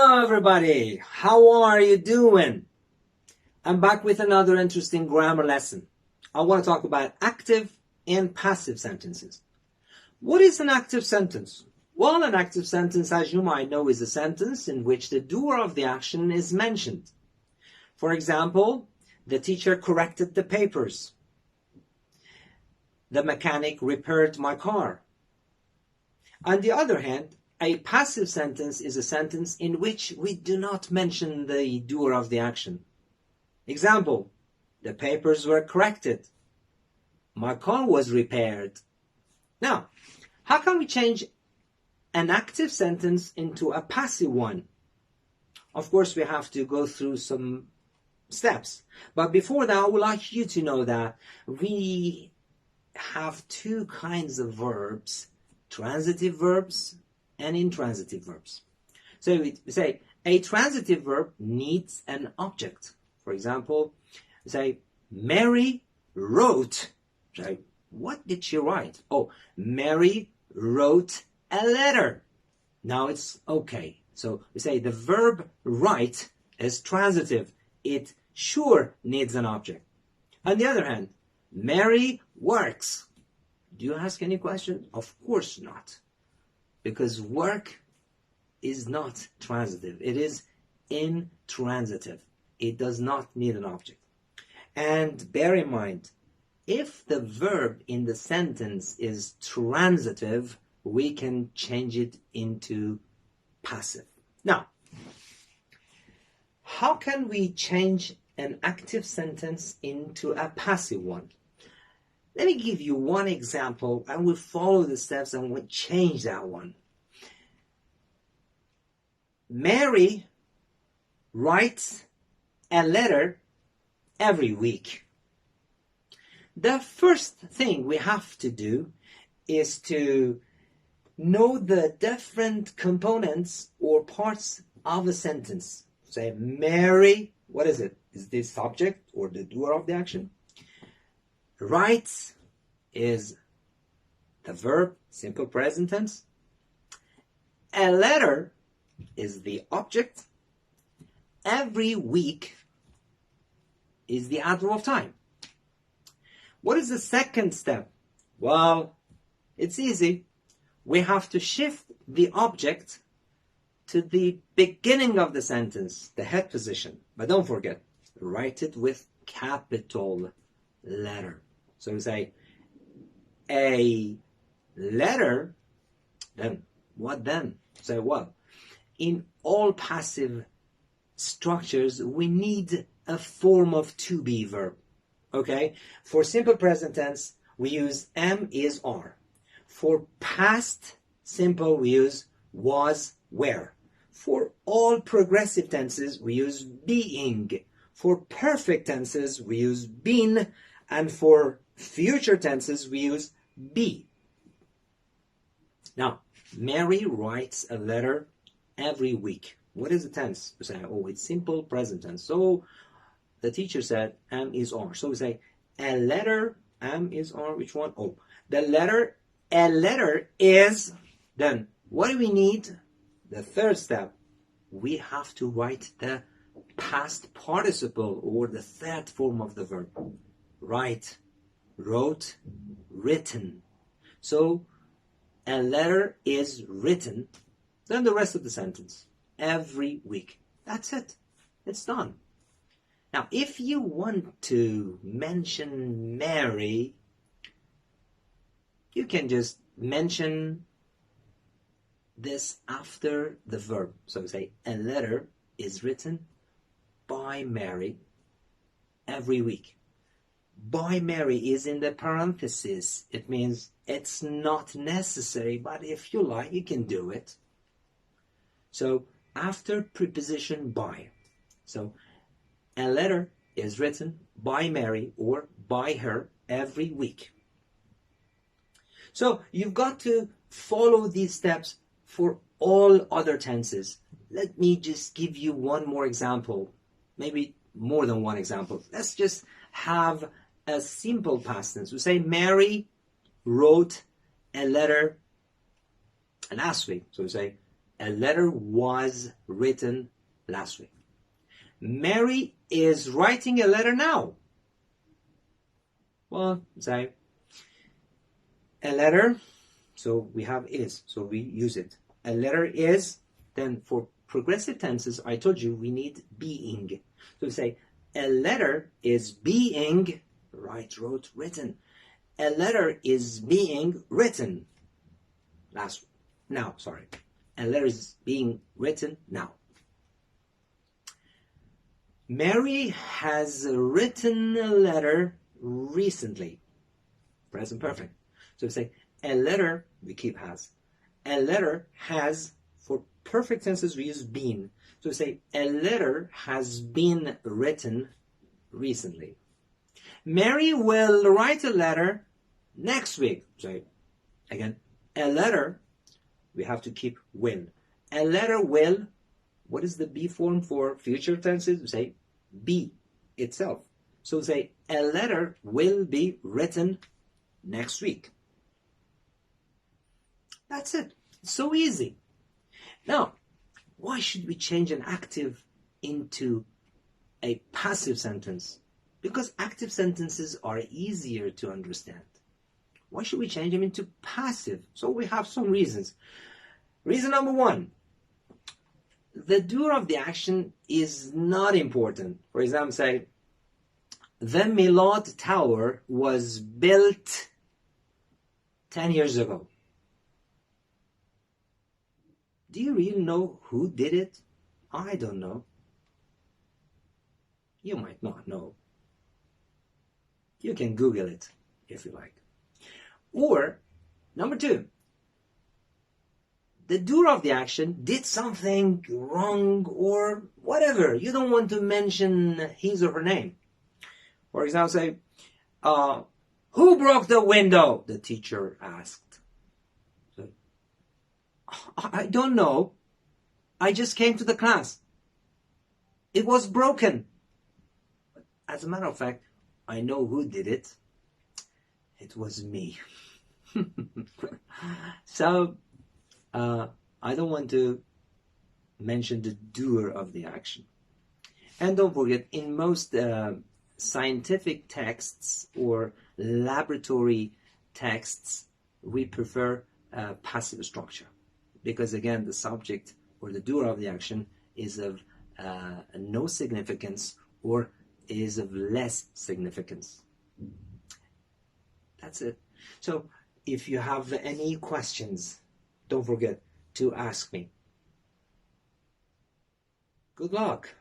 Hello everybody, how are you doing? I'm back with another interesting grammar lesson. I want to talk about active and passive sentences. What is an active sentence? Well, an active sentence, as you might know, is a sentence in which the doer of the action is mentioned. For example, the teacher corrected the papers. The mechanic repaired my car. On the other hand, a passive sentence is a sentence in which we do not mention the doer of the action. Example, the papers were corrected. My car was repaired. Now, how can we change an active sentence into a passive one? Of course, we have to go through some steps. But before that, I would like you to know that we have two kinds of verbs, transitive verbs and intransitive verbs. So we say a transitive verb needs an object. For example, say Mary wrote. Say, what did she write? Oh, Mary wrote a letter. Now it's okay. So we say the verb write is transitive. It sure needs an object. On the other hand, Mary works. Do you ask any question? Of course not. Because work is not transitive. It is intransitive. It does not need an object. And bear in mind, if the verb in the sentence is transitive, we can change it into passive. Now, how can we change an active sentence into a passive one? Let me give you one example, and we'll follow the steps and we'll change that one. Mary writes a letter every week. The first thing we have to do is to know the different components or parts of a sentence. Say, Mary, what is it? Is this subject or the doer of the action? Writes is the verb, simple present tense. A letter is the object. Every week is the adverb of time. What is the second step? Well, it's easy. We have to shift the object to the beginning of the sentence, the head position. But don't forget, write it with capital letter. So we say, a letter, then what then? Say, well, in all passive structures, we need a form of to be verb. Okay? For simple present tense, we use am, is, are. For past simple, we use was, were. For all progressive tenses, we use being. For perfect tenses, we use been. And for future tenses, we use be. Now, Mary writes a letter every week. What is the tense? We say, oh, it's simple present tense. So the teacher said, am, is, are. So we say, a letter, am, is, are. Which one? Oh, the letter, a letter is. Then what do we need? The third step. We have to write the past participle or the third form of the verb. Write, wrote, written. So a letter is written. Then the rest of the sentence. Every week. That's it. It's done. Now, if you want to mention Mary, you can just mention this after the verb. So say, a letter is written by Mary every week. By Mary is in the parenthesis. It means it's not necessary, but if you like, you can do it. So after preposition by. So a letter is written by Mary or by her every week. So you've got to follow these steps for all other tenses. Let me just give you one more example. Maybe more than one example. Let's just have a simple past tense. We say Mary wrote a letter last week. So we say a letter was written last week. Mary is writing a letter now. Well, say a letter, so we have is, so we use it. A letter is, then for progressive tenses, I told you we need being. So we say a letter is being, write, wrote, written. A letter is being written. Now. A letter is being written now. Mary has written a letter recently. Present perfect. So we say a letter, we keep has. A letter has, for perfect tenses we use been. So we say a letter has been written recently. Mary will write a letter next week. So again, a letter, we have to keep will. A letter will, what is the be form for future tenses? We say be itself. So we say a letter will be written next week. That's it. It's so easy. Now, why should we change an active into a passive sentence? Because active sentences are easier to understand. Why should we change them into passive? So we have some reasons. Reason number one, the doer of the action is not important. For example, say, the Milad Tower was built 10 years ago. Do you really know who did it? I don't know. You might not know. You can Google it if you like. Or, number two, the doer of the action did something wrong or whatever. You don't want to mention his or her name. For example, say, who broke the window? The teacher asked. So, I don't know. I just came to the class. It was broken. As a matter of fact, I know who did it. It was me. So, I don't want to mention the doer of the action. And don't forget, in most scientific texts or laboratory texts, we prefer passive structure. Because again, the subject or the doer of the action is of no significance or is of less significance. That's it. So if you have any questions, don't forget to ask me. Good luck.